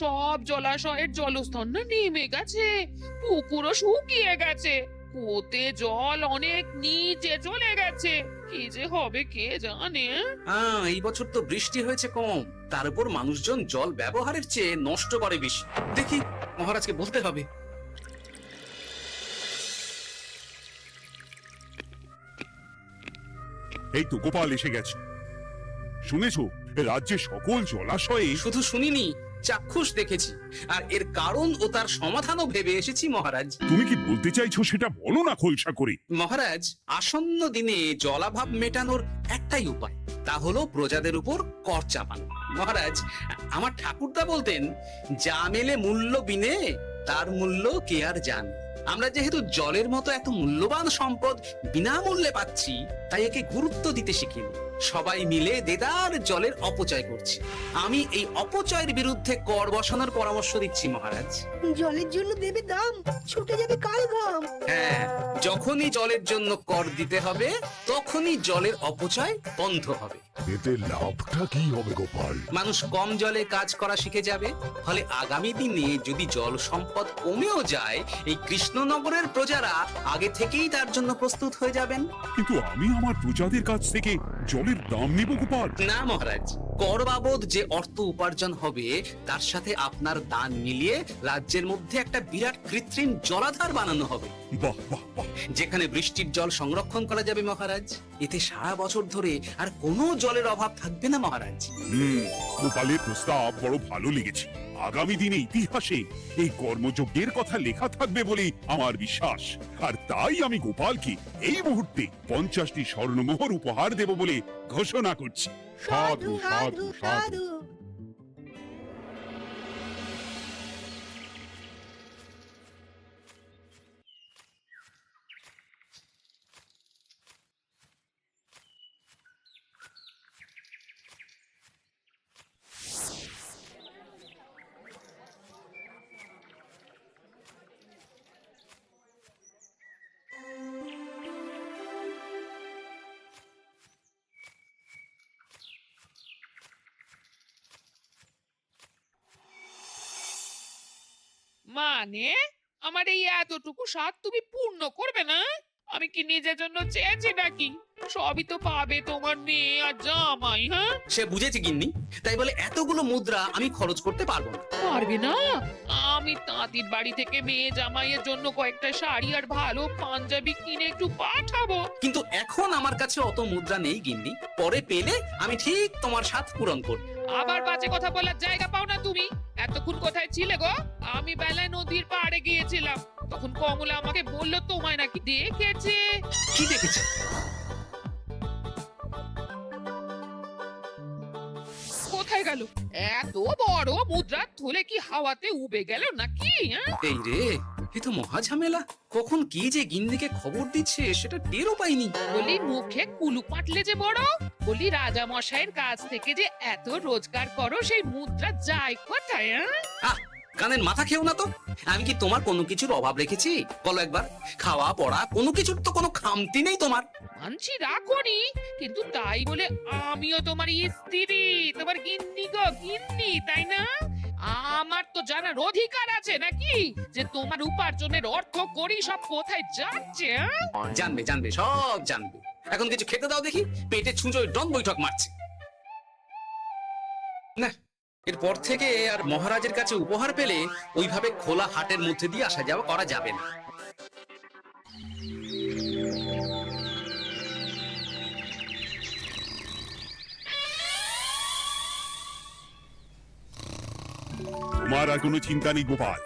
সব জলাশয়ের জলস্তর না নেমে গেছে, পুকুরও শুকিয়ে গেছে, পোতে জল অনেক নিচে চলে গেছে। কি যে হবে কে জানে। এই বছর তো বৃষ্টি হয়েছে কম, তার উপর মানুষজন জল ব্যবহারের চেয়ে নষ্ট করে বেশি। দেখি মহারাজকে বলতে হবে। এই তো গোপাল এসে গেছে। শুনেছো, রাজ্যের সকল জলাশয়ে শুধু শুনিনি, চাক্ষুষ দেখেছি, আর এর কারণ ও তার সমাধানও ভেবে এসেছি মহারাজ। তুমি কি বলতে চাইছো সেটা বলো না খোলসা করে। মহারাজ, আসন্ন দিনে জলাভাব মেটানোর একটাই উপায়, তা হলো প্রজাদের উপর কর চাপানো। মহারাজ, আমার ঠাকুরদা বলতেন, যা মেলে মূল্য বিনে তার মূল্য কে আর জানে। আমরা যেহেতু জলের মতো এত মূল্যবান সম্পদ বিনামূল্যে পাচ্ছি, তাই একে গুরুত্ব দিতে শিখিনি। সবাই মিলে দেদার জলের অপচয় করছি। আমি এই অপচয়ের বিরুদ্ধে কর বসানোর পরামর্শ দিচ্ছি মহারাজ। জলের জন্য দেবে দাম, ছুটে যাবে কাল ঘাম। হ্যাঁ, যখনই জলের জন্য কর দিতে হবে, তখনই জলের অপচয় বন্ধ হবে। এতে লাভটা কি হবে গোপাল? মানুষ কম জলে কাজ করা শিখে যাবে। ফলে আগামী দিনে যদি জল সম্পদ কমেও যায়, এই কৃষ্ণনগরের প্রজারা আগে থেকেই তার জন্য প্রস্তুত হয়ে যাবেন। কিন্তু আমি আমার প্রজাদের কাছ থেকে জলের দাম নেব গোপাল? না মহারাজ, কর বাবদ যে অর্থ উপার্জন হবে তার সাথে আপনার দান মিলিয়ে রাজ্যের মধ্যে একটা বিরাট কৃত্রিম জলাধার বানানো হবে, বাহ বাহ বাহ! যেখানে বৃষ্টির জল সংরক্ষণ করা যাবে মহারাজ। এতে সারা বছর ধরে আর কোনো জলের অভাব থাকবে না মহারাজ। গোপালের প্রস্তাব বড় ভালো লেগেছে। আগামী দিনে ইতিহাসে এই কর্মযজ্ঞের কথা লেখা থাকবে বলে আমার বিশ্বাস। আর তাই আমি গোপালকে এই মুহূর্তে 50টি স্বর্ণমোহর উপহার দেব বলে ঘোষণা করছি। সাধু সাধু সাধু। মানে আমার এই এতটুকু স্বাদ তুমি পূর্ণ করবে না? আমি কি নিজের জন্য চেয়েছি নাকি? সবই তো পাবে তোমার মেয়ে আর জামাই। হ্যাঁ, সে বুঝেছি গিন্নি, তাই বলে এতগুলো মুদ্রা আমি খরচ করতে পারবো না। পারবে না? আমি তাঁতির বাড়ি থেকে মেয়ে জামাইয়ের জন্য কয়েকটা শাড়ি আর ভালো পাঞ্জাবি কিনে একটু পাঠাবো। কিন্তু এখন আমার কাছে অত মুদ্রা নেই গিন্নি, পরে পেলে আমি ঠিক তোমার স্বাদ পূরণ করব। আবার বাজে কথা বলার জায়গা পাও না তুমি। এতক্ষণ কোথায় ছিলে গো? আমি বেলায় নদীর পাড়ে গিয়েছিলাম, তখন কমলা আমাকে বললো তোমায় নাকি দেখেছে। কি দেখেছি? কোথায় গেল? এত বড় মুদ্রা থলে কি হাওয়াতে উবে গেল নাকি? এই রে, এ তো মহা ঝামেলা। কখন কি যে গিন্নিকে খবর দিচ্ছে সেটা টেরও পাইনি। বলি মুখে কুলু পাটলে যে বড়। বলি রাজা মশাইয়ের কাছ থেকে যে এত রোজগার করো, সেই মুদ্রা যায় কোথায়? আহ, কানের মাথা খেও না তো। আমি কি তোমার কোনো কিছুর অভাব রেখেছি? বলো একবার। খাওয়া পড়া কোনো কিছুর তো কোনো খামতি নেই তোমার। মানছি রাখোনি, কিন্তু তাই বলে আমিও তোমার স্ত্রী, তোমার গিন্নি গো গিন্নি, তাই না? আমার তো জানার অধিকার আছে নাকি যে তোমার উপার্জনের অর্থ করি সব কোথায় যাচ্ছে? জানবে জানবে, সব জানবে। এখন কিছু খেতে দাও দেখি, পেটে ছুঁচোয় ডন বৈঠক মারছে। না, এরপর থেকে আর মহারাজের কাছে উপহার পেলে ওইভাবে খোলা হাটের মধ্যে দিয়ে আসা যাওয়া করা যাবে না। তোমার আর কোনো চিন্তা নেই গোপাল।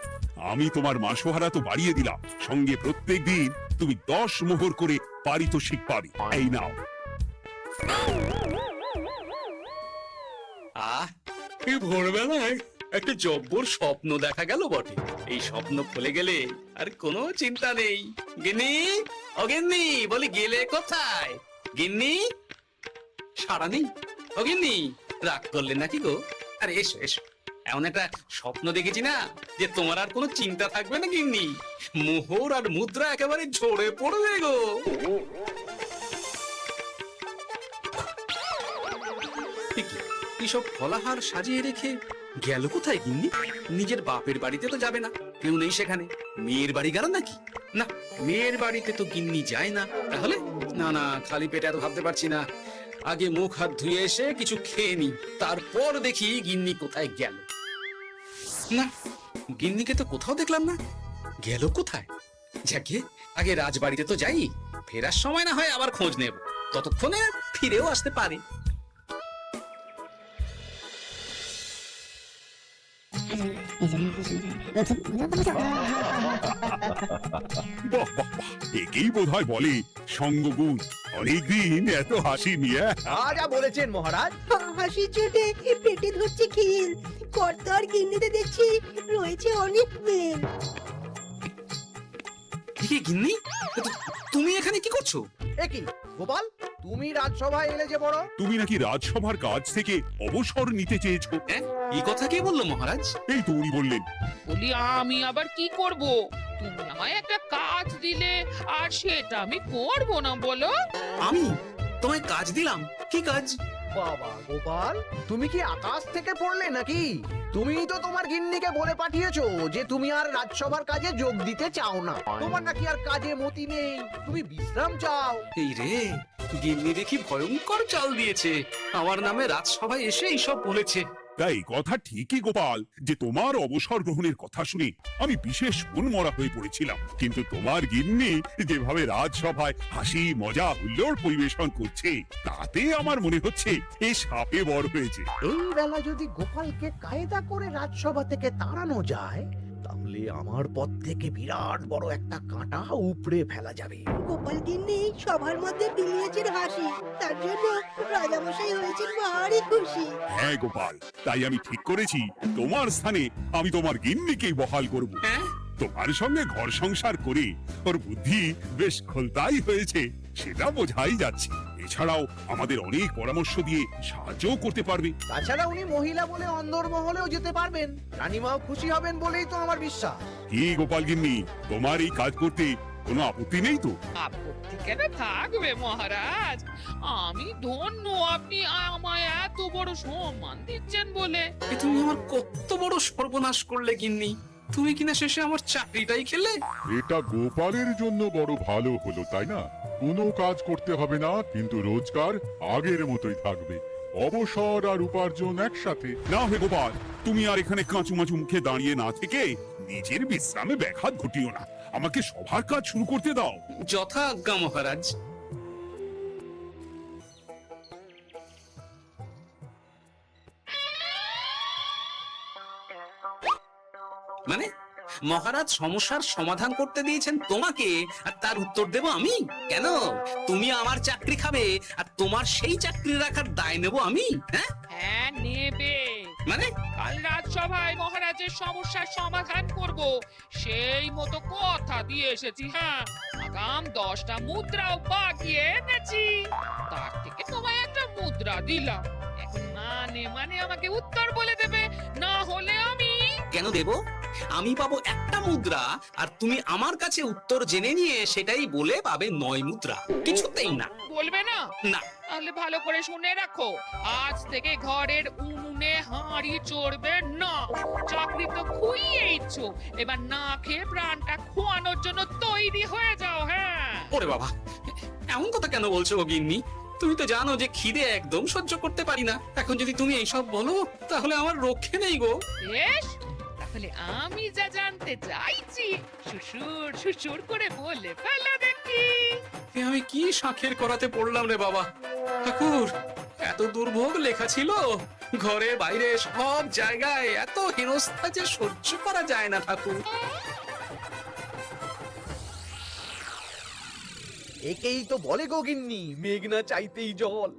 আমি তোমার মাসোহারা তো বাড়িয়ে দিলাম, সঙ্গে প্রত্যেকদিন তুমি 10 মোহর করে পারিতোষিক পাবে। এই নাও। এই ভোরবেলায় একটা জব্বর স্বপ্ন দেখা গেল বটে। এই স্বপ্ন খুলে গেলে আর কোনো চিন্তা নেই। গিন্নি, ও গিন্নি, বলি গেলে কোথায়? গিন্নি, সারা নেই। ও গিন্নি, রাগ করলে নাকি গো? আরে এসো এসো, এমন একটা স্বপ্ন দেখেছি না যে তোমার আর কোনো চিন্তা থাকবে না গিন্নি। মোহর আর মুদ্রা একেবারে ঝরে পড়বে গো। কি সব ফলাহার সাজিয়ে রেখে গেল কোথায় গিন্নি? নিজের বাপের বাড়িতে তো যাবে না, কেউ নেই সেখানে। মেয়ের বাড়ি গেল নাকি? না, মেয়ের বাড়িতে তো গিন্নি যায় না। তাহলে না না, খালি পেটে এত ভাবতে পারছি না। আগে মুখ হাত ধুয়ে এসে কিছু খেয়ে নি, তারপর দেখি গিন্নি কোথায় গেল। না, গিন্নিকে তো কোথাও দেখলাম না। গেল কোথায়? যাকে আগে রাজবাড়িতে তো যাই, ফেরার সময় না হয় আবার খোঁজ নেব, ততক্ষণে ফিরেও আসতে পারে। বাহ বাহ বাহ, একেই বোধহয় বলে সঙ্গগুণ। অনেকদিন এত হাসি নিয়ে। যা বলেছেন মহারাজ। হাসির চোটে পেটে ধরছে খিল। কর্তার গিন্নিতে দেখছি রয়েছে অনেক মেল। কি গিন্নি, তুমি এখানে কি করছো? একই গোপাল, তুমি রাজসভায় এলে যে বড়। তুমি নাকি রাজসভার কাজ থেকে অবসর নিতে চেয়েছো? হ্যাঁ, এই কথা কে বললো মহারাজ? এই তো উনি বললেন। বলি আমি আবার কি করব? তুমি আমায় একটা কাজ দিলে আর সেটা আমি করব না বলো? আমি তোমায় কাজ দিলাম? কি কাজ? বাবা গোপাল, তুমি কি আকাশ থেকে পড়লে নাকি? তুমি তো তোমার গিন্নিকে বলে পাঠিয়েছো যে তুমি আর রাজসভার কাজে যোগ দিতে চাও না। তোমার নাকি আর কাজে মতি নেই, তুমি বিশ্রাম চাও। এই রে, গিন্নি দেখি ভয়ঙ্কর চাল দিয়েছে। আমার নামে রাজসভায় এসে এইসব বলেছে। তাই কথা ঠিকই গোপাল, যে তোমার অবসর গ্রহণের কথা শুনে আমি বিশেষ মনমরা হয়ে পড়েছিলাম। কিন্তু তোমার গিন্নি যেভাবে রাজসভায় হাসি মজা হুল্লোড় পরিবেশন করছে, তাতে আমার মনে হচ্ছে এ সাপে বড় হয়েছে। এই বেলা যদি গোপালকে কায়দা করে রাজসভা থেকে তাড়ানো যায়, তাহলে আমার পথ থেকে বিরাট বড় একটা কাঁটা উপড়ে ফেলা যাবে। গোপাল গিন্নি সবার মধ্যে বিলিয়েছেন হাসি, তার জন্য রাজামশাই হয়েছেন ভারী খুশি। হ্যাঁ গোপাল, তাই আমি ঠিক করেছি তোমার স্থানে আমি তোমার গিন্নিকেই বহাল করব। হ্যাঁ, তোমার সঙ্গে ঘর সংসার করে ওর বুদ্ধি বেশ খোলতাই হয়েছে, সেটা বোঝাই যাচ্ছে। এছাড়াও আমাদের অনেক পরামর্শ দিয়ে সাহায্য করতে পারবে। তাছাড়া উনি মহিলা বলে অন্দরমহলেও যেতে পারবেন। রানীমাও খুশি হবেন বলেই তো আমার বিশ্বাস। কি গোপাল গিন্নি, তোমার এই কাজ করতে কোনো আপত্তি নেই তো? আপত্তি কেন থাকবে মহারাজ? আমি ধন্য আপনি আমায় এত বড় সম্মান দিচ্ছেন বলে। এ তুমি আমার কত বড় সর্বনাশ করলে গিন্নি। তুমি কিনা শেষে আমার চাকরিটাই খেলে। এটা গোপালের জন্য বড় ভালো হলো, তাই না? কোনো কাজ করতে হবে না, কিন্তু রোজগার আগের মতোই থাকবে। অবসর আর উপার্জন একসাথে। না হে গোপাল, তুমি আর এখানে কাঁচুমাচু মুখে দাঁড়িয়ে না থেকে নিজের বিশ্রামে ব্যাঘাত ঘটিও না। আমাকে সবার কাজ শুরু করতে দাও। যথা আজ্ঞা মহারাজ। মানে মহারাজ সমস্যার সমাধান করতে দিয়েছেন তোমাকে, আর তার উত্তর দেব আমি? কেন তুমি আমার চাকরি খাবে আর তোমার সেই চাকরি রাখার দায় নেব আমি? হ্যাঁ হ্যাঁ নেবে। মানে কাল রাজসভায় মহারাজের সমস্যার সমাধান করব, সেই মতো কথা দিয়ে এসেছি। হ্যাঁ, আগাম 10টা মুদ্রাও বাগিয়ে এনেছি। তার থেকে তোমায় একটা মুদ্রা দিলাম। এখন মানে আমাকে উত্তর বলে দেবে, না হলে আমি কেন দেব? আমি পাবো একটা মুদ্রা, আর তুমি আমার কাছে উত্তর জেনে নিয়ে সেটাই বলে পাবে 9 মুদ্রা। কিছুতেই না। বলবে না? না। তাহলে ভালো করে শুনে রাখো, আজ থেকে ঘরের উনুনে হাঁড়ি চড়বে না। চাকরি তো খুইয়েইছ, এবার না খেয়ে প্রাণটা খোয়ানোর জন্য তৈরি হয়ে যাও। হ্যাঁ, ওরে বাবা, এমন কথা কেন বলছো গো গিন্নি? তুমি তো জানো যে খিদে একদম সহ্য করতে পারি না। এখন যদি তুমি এইসব বলো, তাহলে আমার রক্ষে নেই গো। বেশ, তাহলে আমি যা জানতে চাইছি শ্বশুর শ্বশুর করে বলে ফেলো দেখি। এ আমি কি শাঁখের করাতে পড়লাম রে বাবা। ঠাকুর, এত দুর্ভোগ লেখা ছিল। ঘরে বাইরে সব জায়গায় এত হেনস্থা যে সহ্য করা যায় না ঠাকুর। একেই তো বলে গো গিন্নি, মেঘ না চাইতেই জল।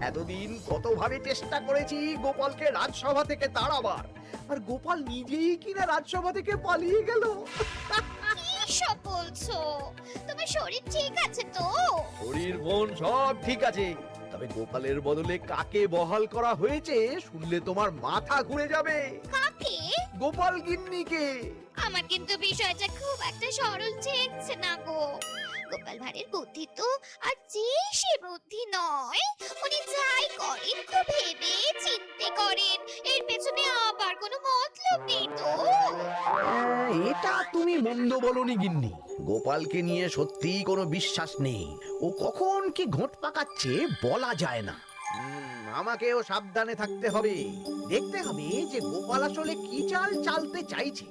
এতদিন কতভাবে চেষ্টা করেছি গোপালকে রাজসভা থেকে তাড়াবার, আর গোপাল নিজেই কিনা রাজসভা থেকে পালিয়ে গেল। সব বলছো? তোমার শরীর ঠিক আছে তো? শরীর মন সব ঠিক আছে, তবে গোপালের বদলে কাকে বহাল করা হয়েছে শুনলে তোমার মাথা ঘুরে যাবে। কাকে? গোপাল গিন্নিকে। আমার কিন্তু বিষয়টা খুব একটা সরল ঠেকছে না গো। গোপাল ভাঁড়ের বুদ্ধি তো আর যে সে বুদ্ধি নয়। উনি যাই করেন খুব ভেবে চিন্তে করেন, এর পেছনে আবার কোনো মতলব নেই তো। এটা তুমি মন্দ বলনি গিন্নি। গোপালকে নিয়ে সত্যিই কোনো বিশ্বাস নেই। ও কখন কি ঘোট পাকাচ্ছে বলা যায় না। আমাকেও সাবধানে থাকতে হবে। দেখতে হবে যে গোপাল আসলে কি চাল চালতে চাইছে।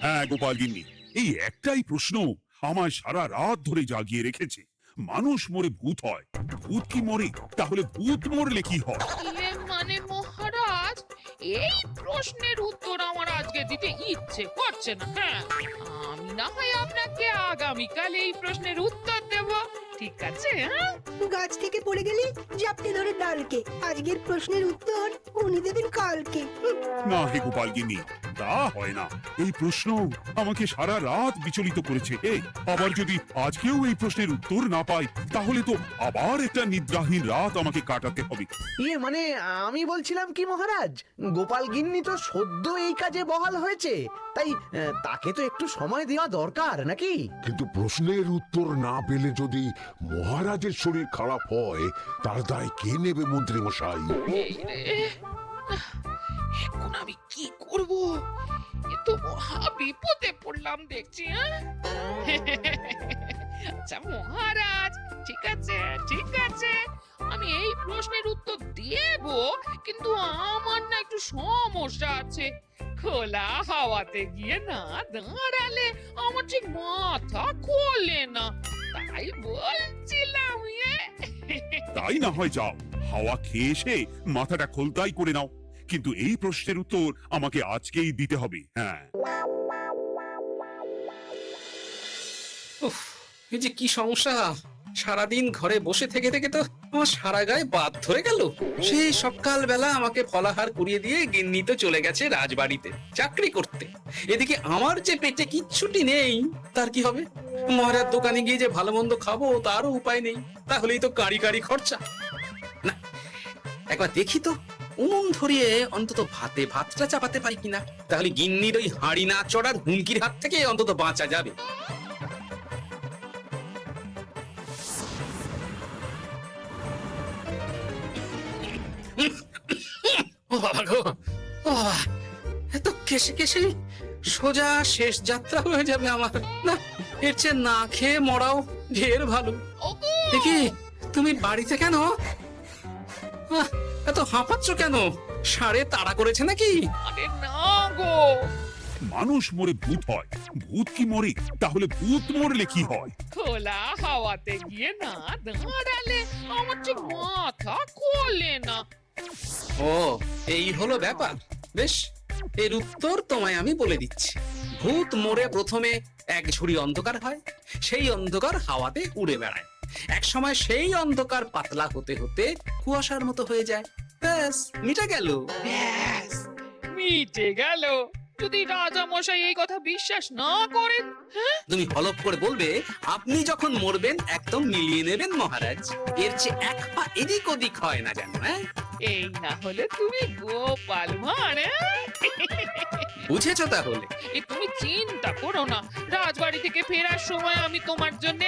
হ্যাঁ গোপাল গিন্নি, এই একটাই প্রশ্ন আমায় সারা রাত ধরে জাগিয়ে রেখেছে। মানুষ মরে ভূত হয়, ভূত কি মরে? তাহলে ভূত মরলে কি হয়? মানে মহারাজ, এই প্রশ্নের উত্তর আমার আজকে দিতে ইচ্ছে করছে না। হ্যাঁ, আমি না হয় আপনাকে আগামীকাল এই প্রশ্নের উত্তর দেব, ঠিক আছে? হ্যাঁ, গাছ থেকে পড়ে গেলে জাপটে ধরে ডালকে। আজকের প্রশ্নের উত্তর উনি দেবেন কালকে। না হে গোপাল গিন্নি, তা হয় না। এই প্রশ্ন আমাকে সারা রাত বিচলিত করেছে। আবার যদি আজকেও এই প্রশ্নের উত্তর না পাই, তাহলে তো আবার একটা নিদ্রাহীন রাত আমাকে কাটাতে হবে। মানে আমি বলছিলাম কি মহারাজ, গোপাল গিন্নি তো সদ্য এই কাজে বহাল হয়েছে, তাই তাকে তো একটু সময় দেওয়া দরকার নাকি? কিন্তু প্রশ্নের উত্তর না পেলে যদি মহারাজের শরীর খারাপ হয়, তার দায় কে নেবে মন্ত্রী মশাই? এই রে, এখন আমি কি করব? এ তো মহা বিপদে পড়লাম দেখছি। হ্যাঁ, আচ্ছা মহারাজ, ঠিক আছে ঠিক আছে, আমি এই প্রশ্নের উত্তর দেব, কিন্তু আমার না একটু সমস্যা আছে। খোলা হাওয়াতে গিয়ে না দাঁড়ালে আমার ঠিক মাথা খোলে না, তাই বলছিলাম। তাই না হয় যাও, হাওয়া খেয়ে এসে মাথাটা খোলতাই করে নাও। কিন্তু এই প্রশ্নের উত্তর আমাকে আজকেই দিতে হবে। হ্যাঁ, উফ, এই যে কি সমস্যা! সারাদিন ঘরে বসে থেকে থেকে তো আমার সারা গায়ে বাদ ধরে গেল। সেই সকালবেলা আমাকে ফলাহার করিয়ে দিয়ে গিন্নি তো চলে গেছে রাজবাড়িতে চাকরি করতে। এদিকে আমার যে পেটে কিচ্ছুটি নেই, তার কি হবে? মহারাজ দোকানে গিয়ে যে ভালো মন্দ খাবো তারও উপায় নেই। তাহলেই তো কারি কারি খরচা। না, একবার দেখি তো উনুন ধরিয়ে অন্তত ভাতটা চাপাতে পারি কিনা। তাহলে গিন্নির ওই হাঁড়ি না চড়ার হুমকির হাত থেকে অন্তত বাঁচা যাবে। ও বাবা গো, ও বাবা, এত কেসে কেসে সোজা শেষ যাত্রা হয়ে যাবে আমার। না, এর চেয়ে না খেয়ে মরাও ঢের ভালো। দেখি তুমি বাড়িতে কেন? এত হাঁপাচ্ছ কেন? সাড়ে তাড়া করেছে নাকি? আরে না গো, মানুষ মরে ভূত হয়, ভূত কি মরে? তাহলে ভূত মরলে কি হয়? খোলা হাওয়াতে গিয়ে না দাঁড়ালে আমার ঠিক মাথা খোলে না। ও, এই হলো ব্যাপার। বেশ, এর উত্তর তোমায় আমি বলে দিচ্ছি। ভূত মরে প্রথমে এক ঝুড়ি অন্ধকার হয়, সেই অন্ধকার হাওয়াতে উড়ে বেড়ায়। এক সময় সেই অন্ধকার পাতলা হতে হতে কুয়াশার মতো হয়ে যায়। ব্যাস, মিটে গেল। ব্যাস, মিটে গেল। যদি রাজা মশাই এই কথা বিশ্বাস না করেন, তুমি হলপ করে বলবে আপনি যখন মরবেন একদম মিলিয়ে নেবেন মহারাজ। এর চেয়ে এক পা এদিক ওদিক হয় না জানো। হ্যাঁ, এই না হলে তুমি গোপাল ভাঁড়। বুঝেছো তাহলে? এই তুমি চিন্তা করো না, রাজবাড়ি থেকে ফেরার সময় আমি তোমার জন্য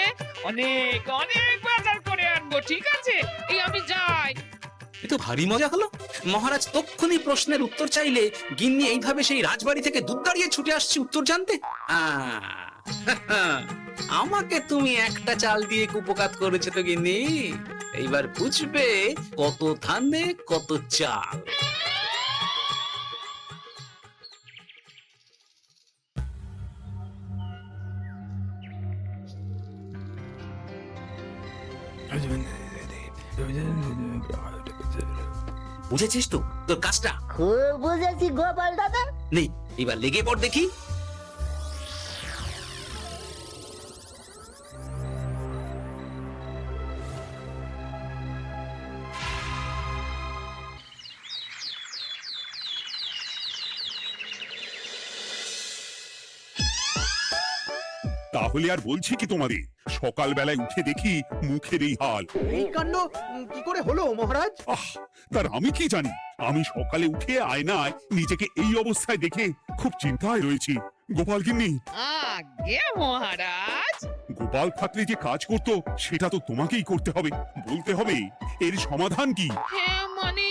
অনেক অনেক বাজার করে আনবো, ঠিক আছে? এই আমি যাই। এ তো ভারী মজা হলো। মহারাজ তক্ষুনি প্রশ্নের উত্তর চাইলে গিন্নি এইভাবে সেই রাজবাড়ি থেকে দুধ দাঁড়িয়ে ছুটে আসছে উত্তর জানতে। আমাকে তুমি একটা চাল দিয়ে কুপকাত করেছো তো গিন্নি। এইবার বুঝবে কত ধানে কত চাল। বুঝেছিস তো তোর কাজটা? খুব বুঝেছি গোপাল দাদা। নেই, এবার লেগে পড় দেখি। তাহলে আর বলছি কি তোমাদের, সকালবেলায় উঠে দেখি মুখের এই হাল। এই কাণ্ড কি করে হলো মহারাজ? আহ, তার আমি কি জানি। আমি সকালে উঠে আয়নায় নিজেকে এই অবস্থায় দেখে খুব চিন্তায় রয়েছি। গোপাল গিন্নি, আগে মহারাজ, গোপাল থাকলে যে কাজ করতো সেটা তো তোমাকেই করতে হবে, বলতে হবে এর সমাধান কি। হ্যাঁ মানে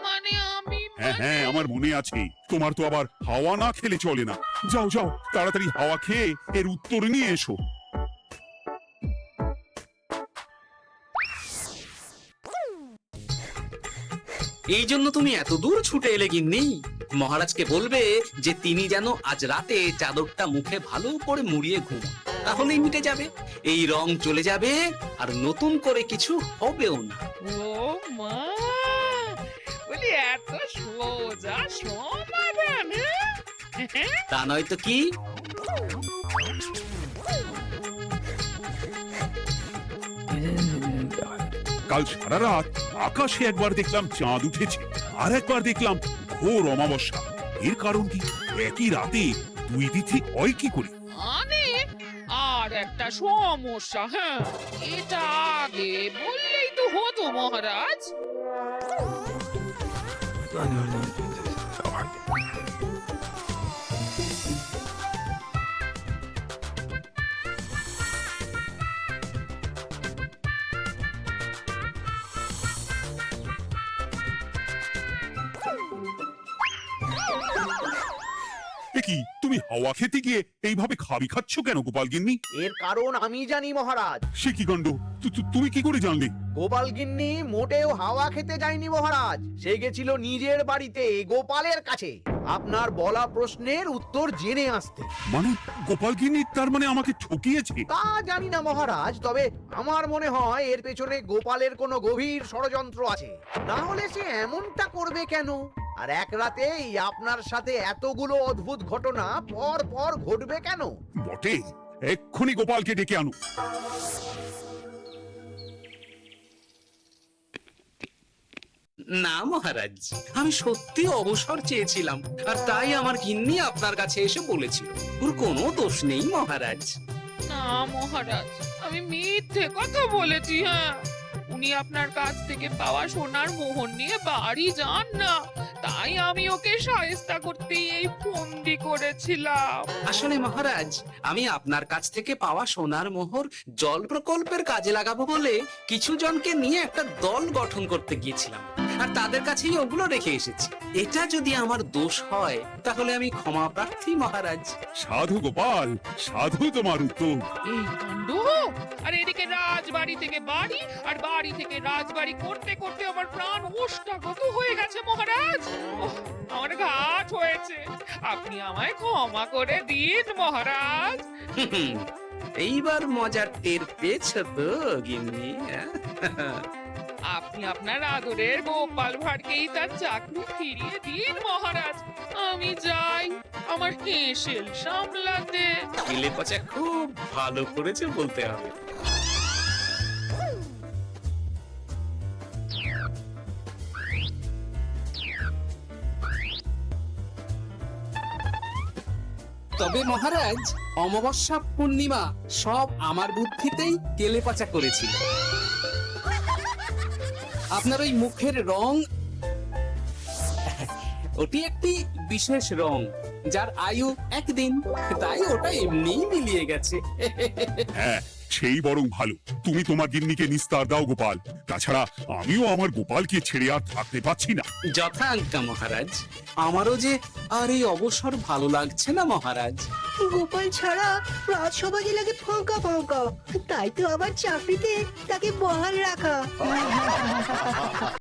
মানে আমি হ্যাঁ হ্যাঁ, আমার মনে আছে। তোমার তো আবার হাওয়া না খেলে চলে না। যাও যাও, তাড়াতাড়ি হাওয়া খেয়ে এর উত্তর নিয়ে এসো। এই জন্য তুমি এত দূর ছুটে এলে গিন্নি? মহারাজকে বলবে যে তিনি যেন আজ রাতে চাদরটা মুখে ভালো করে মুড়িয়ে ঘুমান, তাহলেই মিটে যাবে, এই রং চলে যাবে, আর নতুন করে কিছু হবেও না। ও মা, বলি এত সোজা সমাধান? হ্যাঁ? তা নয় তো কি? কাল সারা রাত আকাশে একবার দেখলাম চাঁদ উঠেছে, আর একবার দেখলাম ঘোর অমাবস্যা। এর কারণ কি? একই রাতে দুই তিথি হয় কি করে? মানে আর একটা সমস্যা, হ্যাঁ, এটা আগে বললেই তো হতো মহারাজ। এ কি, তুমি হাওয়া খেতে গিয়ে এইভাবে খাবি খাচ্ছ কেন গোপাল গিন্নি? এর কারণ আমি জানি মহারাজ। সে কি কাণ্ড, তুমি কি করে জানলে? গোপাল গিন্নি মোটেও হাওয়া খেতে যায়নি মহারাজ, সে গেছিল নিজের বাড়িতে গোপালের কাছে আপনার বলা প্রশ্নের উত্তর জেনে আসতে। মানে গোপাল গিন্নি তার মানে আমাকে ঠকিয়েছে? তা জানি না মহারাজ, তবে আমার মনে হয় এর পেছনে গোপালের কোনো গভীর ষড়যন্ত্র আছে, না হলে সে এমনটা করবে কেন? আর এক রাতেই আপনার সাথে এতগুলো অদ্ভুত ঘটনা পর পর ঘটবে কেন? বটে, এক্ষুনি গোপালকে ডেকে আনো। না মহারাজ, আমি সত্যি অবসর চেয়েছিলাম, আর তাই আমার গিন্নি আপনার কাছে এসে বলেছিল। ওর কোনো দোষ নেই মহারাজ। না মহারাজ, আমি মিথ্যে কথা বলেছি। হ্যাঁ, উনি আপনার কাছ থেকে পাওয়া সোনার মোহর নিয়ে বাড়ি যান না, তাই আমি ওকে সাহেস্তা করতে এই ফন্দি করেছিলাম। আসলে মহারাজ, আমি আপনার কাছ থেকে পাওয়া সোনার মোহর জল প্রকল্পের কাজে লাগাবো বলে কিছু জনকে নিয়ে একটা দল গঠন করতে গিয়েছিলাম, আর তাদের কাছেই ওগুলো রেখে এসেছি। এটা যদি আমার দোষ হয় তাহলে আমি ক্ষমা প্রার্থী মহারাজ। সাধু গোপাল, সাধু তোমার উত্তর। এই কাণ্ড! আর এদিকে রাজবাড়ি থেকে বাড়ি, আর বাড়ি থেকে রাজবাড়ি করতে করতে আমার প্রাণ ওষ্ঠাগত হয়ে গেছে মহারাজ। ওহ, আমার ঘাট হয়েছে, আপনি আমায় ক্ষমা করে দিন মহারাজ। হুম, এইবার মজার টের পেয়েছ তো গিন্নি? আপনি আপনার আদরের গোপাল ভাঁড়কেই তার চাকরি ফিরিয়ে দিন মহারাজ। আমি যাই আমার হেসেল সামলাতে। গেলে পচা খুব ভালো করেছে বলতে হবে। তবে মহারাজ, অমাবস্যা পূর্ণিমা সব আমার বুদ্ধিতেই কেলেপাচা করেছিল। আপনার ওই মুখের রং, ওটি একটি বিশেষ রং যার আয়ু একদিন, তাই ওটা এমনিই মিলিয়ে গেছে। হ্যাঁ, সেই বরং ভালো। তুমি তোমার গিন্নিকে নিস্তার দাও গোপাল, তাছাড়া আমিও আমার গোপালকে ছেড়ে আর থাকতে পারছি না। যথা আজ্ঞা মহারাজ। আমারও যে আর এই অবসর ভালো লাগছে না মহারাজ। গোপাল ছাড়া রাজসভা যে লাগে ফাঁকা ফাঁকা, তাই তো আবার চাকরিতে তাকে বহাল রাখা।